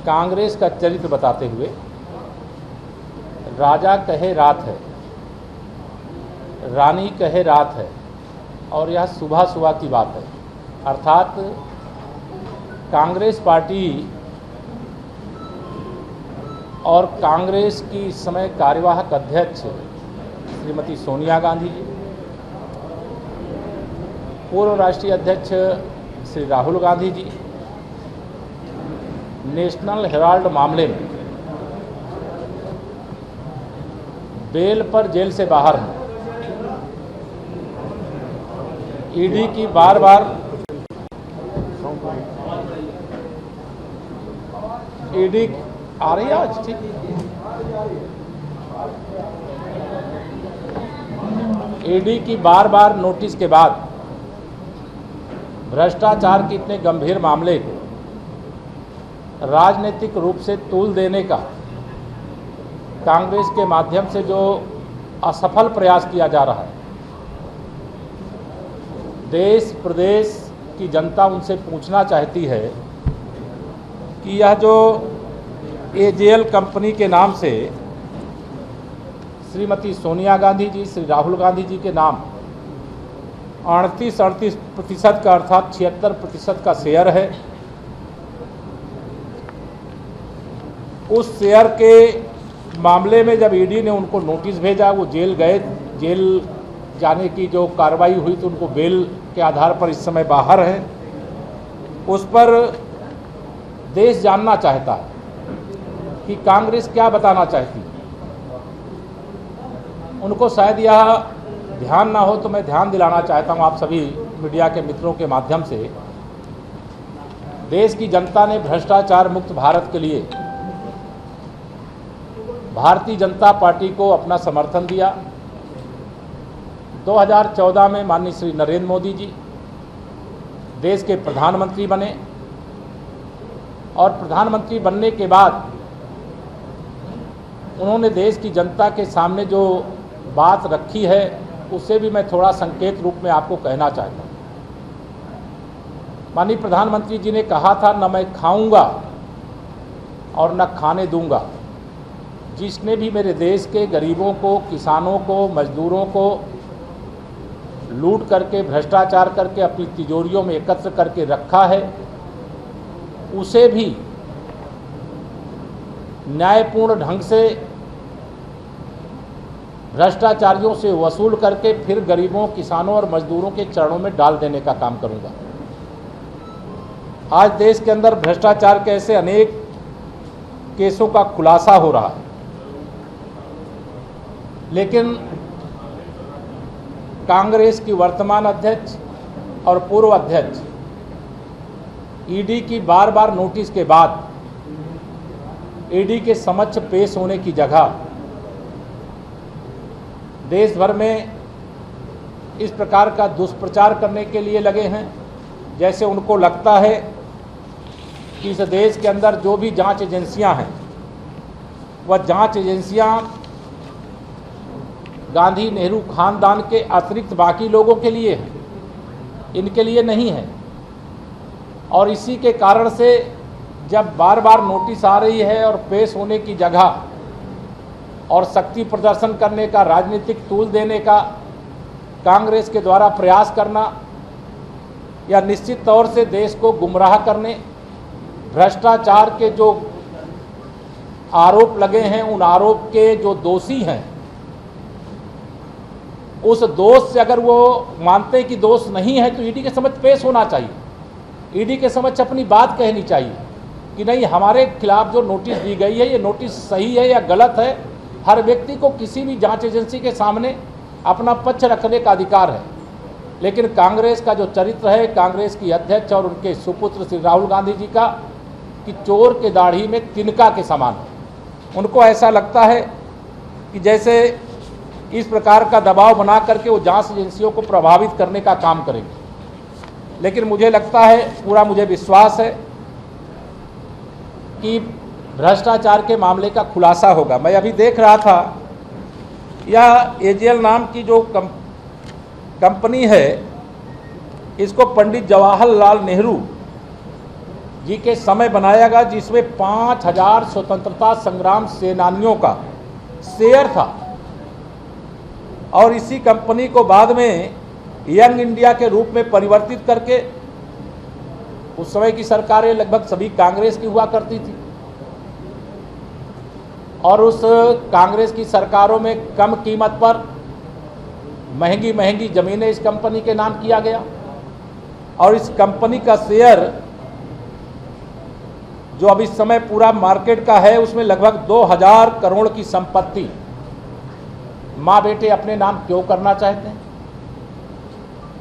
कांग्रेस का चरित्र बताते हुए, राजा कहे रात है, रानी कहे रात है, और यह सुबह सुबह की बात है। अर्थात कांग्रेस पार्टी और कांग्रेस की इस समय कार्यवाहक अध्यक्ष श्रीमती सोनिया गांधी जी, पूर्व राष्ट्रीय अध्यक्ष श्री राहुल गांधी जी नेशनल हेराल्ड मामले में बेल पर जेल से बाहर हैं। ईडी की बार बार ईडी आ रही है आज, ठीक, ईडी की बार बार नोटिस के बाद भ्रष्टाचार के इतने गंभीर मामले को राजनीतिक रूप से तूल देने का कांग्रेस के माध्यम से जो असफल प्रयास किया जा रहा है, देश प्रदेश की जनता उनसे पूछना चाहती है कि यह जो एजेएल कंपनी के नाम से श्रीमती सोनिया गांधी जी, श्री राहुल गांधी जी के नाम 38-38% का अर्थात 76% का शेयर है, उस शेयर के मामले में जब ईडी ने उनको नोटिस भेजा, वो जेल गए, जेल जाने की जो कार्रवाई हुई तो उनको बेल के आधार पर इस समय बाहर है। उस पर देश जानना चाहता है कि कांग्रेस क्या बताना चाहती है। उनको शायद यह ध्यान ना हो, तो मैं ध्यान दिलाना चाहता हूं आप सभी मीडिया के मित्रों के माध्यम से। देश की जनता ने भ्रष्टाचार मुक्त भारत के लिए भारतीय जनता पार्टी को अपना समर्थन दिया। 2014 में माननीय श्री नरेंद्र मोदी जी देश के प्रधानमंत्री बने, और प्रधानमंत्री बनने के बाद उन्होंने देश की जनता के सामने जो बात रखी है, उससे भी मैं थोड़ा संकेत रूप में आपको कहना चाहता हूँ। माननीय प्रधानमंत्री जी ने कहा था, न मैं खाऊंगा और न खाने दूंगा। जिसने भी मेरे देश के गरीबों को, किसानों को, मजदूरों को लूट करके, भ्रष्टाचार करके अपनी तिजोरियों में एकत्र करके रखा है, उसे भी न्यायपूर्ण ढंग से भ्रष्टाचारियों से वसूल करके फिर गरीबों, किसानों और मजदूरों के चरणों में डाल देने का काम करूंगा। आज देश के अंदर भ्रष्टाचार के ऐसे अनेक केसों का खुलासा हो रहा है, लेकिन कांग्रेस की वर्तमान अध्यक्ष और पूर्व अध्यक्ष ईडी की बार बार नोटिस के बाद ईडी के समक्ष पेश होने की जगह देश भर में इस प्रकार का दुष्प्रचार करने के लिए लगे हैं, जैसे उनको लगता है कि इस देश के अंदर जो भी जांच एजेंसियां हैं, वह जांच एजेंसियां गांधी नेहरू खानदान के अतिरिक्त बाकी लोगों के लिए हैं, इनके लिए नहीं है। और इसी के कारण से जब बार बार नोटिस आ रही है और पेश होने की जगह और शक्ति प्रदर्शन करने का, राजनीतिक तूल देने का कांग्रेस के द्वारा प्रयास करना, या निश्चित तौर से देश को गुमराह करने, भ्रष्टाचार के जो आरोप लगे हैं, उन आरोप के जो दोषी हैं, उस दोष से अगर वो मानते हैं कि दोष नहीं है, तो ईडी के समक्ष पेश होना चाहिए, ईडी के समक्ष अपनी बात कहनी चाहिए कि नहीं, हमारे खिलाफ जो नोटिस दी गई है, ये नोटिस सही है या गलत है। हर व्यक्ति को किसी भी जांच एजेंसी के सामने अपना पक्ष रखने का अधिकार है, लेकिन कांग्रेस का जो चरित्र है, कांग्रेस की अध्यक्ष और उनके सुपुत्र श्री राहुल गांधी जी का, कि चोर के दाढ़ी में तिनका के समान है। उनको ऐसा लगता है कि जैसे इस प्रकार का दबाव बना करके वो जांच एजेंसियों को प्रभावित करने का काम करेंगे, लेकिन मुझे लगता है, पूरा मुझे विश्वास है कि भ्रष्टाचार के मामले का खुलासा होगा। मैं अभी देख रहा था, यह एजेएल नाम की जो कंपनी है, इसको पंडित जवाहरलाल नेहरू जी के समय बनाया गया, जिसमें 5000 स्वतंत्रता संग्राम सेनानियों का शेयर था। और इसी कंपनी को बाद में यंग इंडिया के रूप में परिवर्तित करके, उस समय की सरकारें लगभग सभी कांग्रेस की हुआ करती थी, और उस कांग्रेस की सरकारों में कम कीमत पर महंगी महंगी ज़मीनें इस कंपनी के नाम किया गया। और इस कंपनी का शेयर जो अब इस समय पूरा मार्केट का है, उसमें लगभग 2000 करोड़ की संपत्ति माँ बेटे अपने नाम क्यों करना चाहते हैं।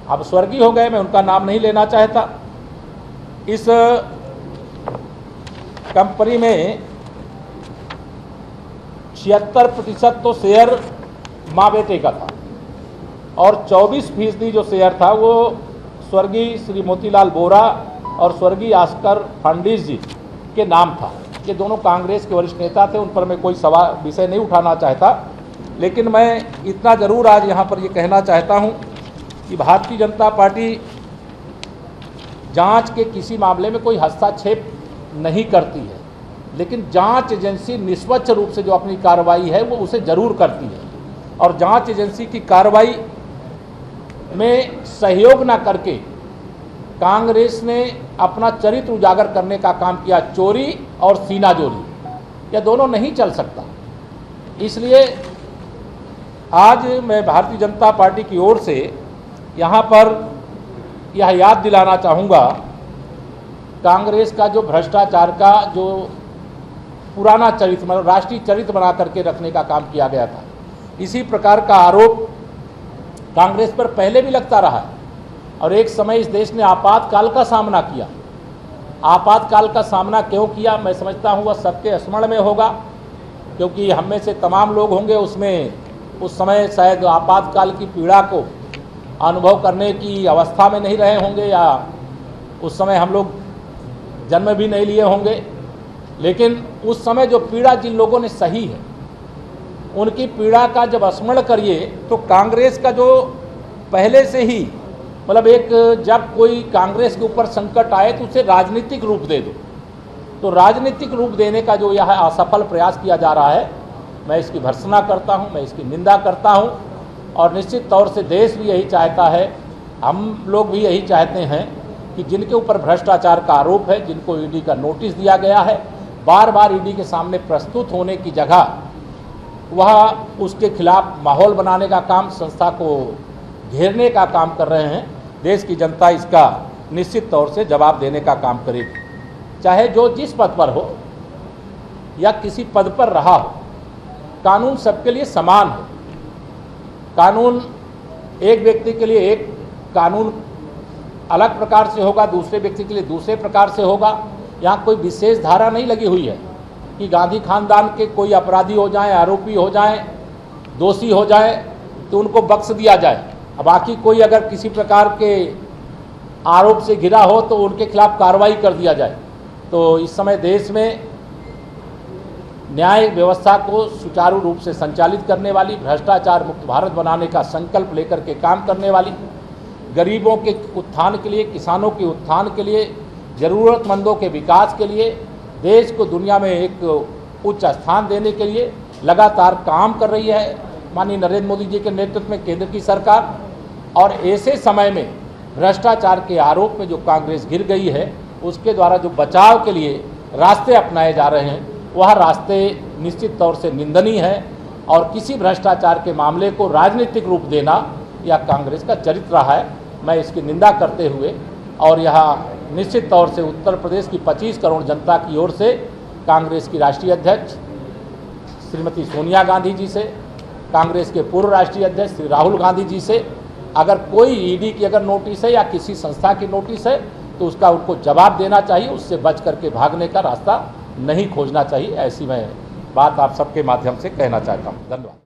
अब स्वर्गीय हो गए, मैं उनका नाम नहीं लेना चाहता। इस कंपनी में 76% तो शेयर माँ बेटे का था, और 24% जो शेयर था वो स्वर्गीय श्री मोतीलाल वोरा और स्वर्गीय ऑस्कर फर्नांडिस जी के नाम था। ये दोनों कांग्रेस के वरिष्ठ नेता थे, उन पर मैं कोई सवाल विषय नहीं उठाना चाहता, लेकिन मैं इतना ज़रूर आज यहाँ पर ये कहना चाहता हूँ कि भारतीय जनता पार्टी जांच के किसी मामले में कोई हस्तक्षेप नहीं करती है, लेकिन जांच एजेंसी निष्पक्ष रूप से जो अपनी कार्रवाई है वो उसे ज़रूर करती है। और जांच एजेंसी की कार्रवाई में सहयोग न करके कांग्रेस ने अपना चरित्र उजागर करने का काम किया। चोरी और सीनाजोरी, यह दोनों नहीं चल सकता। इसलिए आज मैं भारतीय जनता पार्टी की ओर से यहाँ पर यह याद दिलाना चाहूँगा, कांग्रेस का जो भ्रष्टाचार का जो पुराना चरित्र, मतलब राष्ट्रीय चरित्र बना करके रखने का काम किया गया था, इसी प्रकार का आरोप कांग्रेस पर पहले भी लगता रहा है। और एक समय इस देश ने आपातकाल का सामना किया। आपातकाल का सामना क्यों किया, मैं समझता हूँ वह सबके स्मरण में होगा, क्योंकि हम में से तमाम लोग होंगे उसमें उस समय शायद आपातकाल की पीड़ा को अनुभव करने की अवस्था में नहीं रहे होंगे, या उस समय हम लोग जन्म भी नहीं लिए होंगे। लेकिन उस समय जो पीड़ा जिन लोगों ने सही है, उनकी पीड़ा का जब स्मरण करिए तो कांग्रेस का जो पहले से ही, मतलब एक जब कोई कांग्रेस के ऊपर संकट आए तो उसे राजनीतिक रूप दे दो, तो राजनीतिक रूप देने का जो यह असफल प्रयास किया जा रहा है, मैं इसकी भर्त्सना करता हूं, मैं इसकी निंदा करता हूं। और निश्चित तौर से देश भी यही चाहता है, हम लोग भी यही चाहते हैं कि जिनके ऊपर भ्रष्टाचार का आरोप है, जिनको ईडी का नोटिस दिया गया है, बार बार ईडी के सामने प्रस्तुत होने की जगह वह उसके खिलाफ माहौल बनाने का काम, संस्था को घेरने का काम कर रहे हैं। देश की जनता इसका निश्चित तौर से जवाब देने का काम करेगी। चाहे जो जिस पद पर हो या किसी पद पर रहा हो, कानून सबके लिए समान हो। कानून एक व्यक्ति के लिए एक कानून अलग प्रकार से होगा, दूसरे व्यक्ति के लिए दूसरे प्रकार से होगा। यहाँ कोई विशेष धारा नहीं लगी हुई है कि गांधी खानदान के कोई अपराधी हो जाएं, आरोपी हो जाएं, दोषी हो जाएं तो उनको बख्श दिया जाए। अब बाकी कोई अगर किसी प्रकार के आरोप से घिरा हो तो उनके खिलाफ कार्रवाई कर दिया जाए। तो इस समय देश में न्याय व्यवस्था को सुचारू रूप से संचालित करने वाली, भ्रष्टाचार मुक्त भारत बनाने का संकल्प लेकर के काम करने वाली, गरीबों के उत्थान के लिए, किसानों के उत्थान के लिए, ज़रूरतमंदों के विकास के लिए, देश को दुनिया में एक उच्च स्थान देने के लिए लगातार काम कर रही है माननीय नरेंद्र मोदी जी के नेतृत्व में केंद्र की सरकार। और ऐसे समय में भ्रष्टाचार के आरोप में जो कांग्रेस घिर गई है, उसके द्वारा जो बचाव के लिए रास्ते अपनाए जा रहे हैं, वह रास्ते निश्चित तौर से निंदनीय है। और किसी भ्रष्टाचार के मामले को राजनीतिक रूप देना यह कांग्रेस का चरित्र रहा है। मैं इसकी निंदा करते हुए, और यह निश्चित तौर से उत्तर प्रदेश की 25 करोड़ जनता की ओर से कांग्रेस की राष्ट्रीय अध्यक्ष श्रीमती सोनिया गांधी जी से, कांग्रेस के पूर्व राष्ट्रीय अध्यक्ष श्री राहुल गांधी जी से, अगर कोई ईडी की अगर नोटिस है या किसी संस्था की नोटिस है तो उसका उनको जवाब देना चाहिए, उससे बच करके भागने का रास्ता नहीं खोजना चाहिए। ऐसी मैं बात आप सबके माध्यम से कहना चाहता हूँ। धन्यवाद।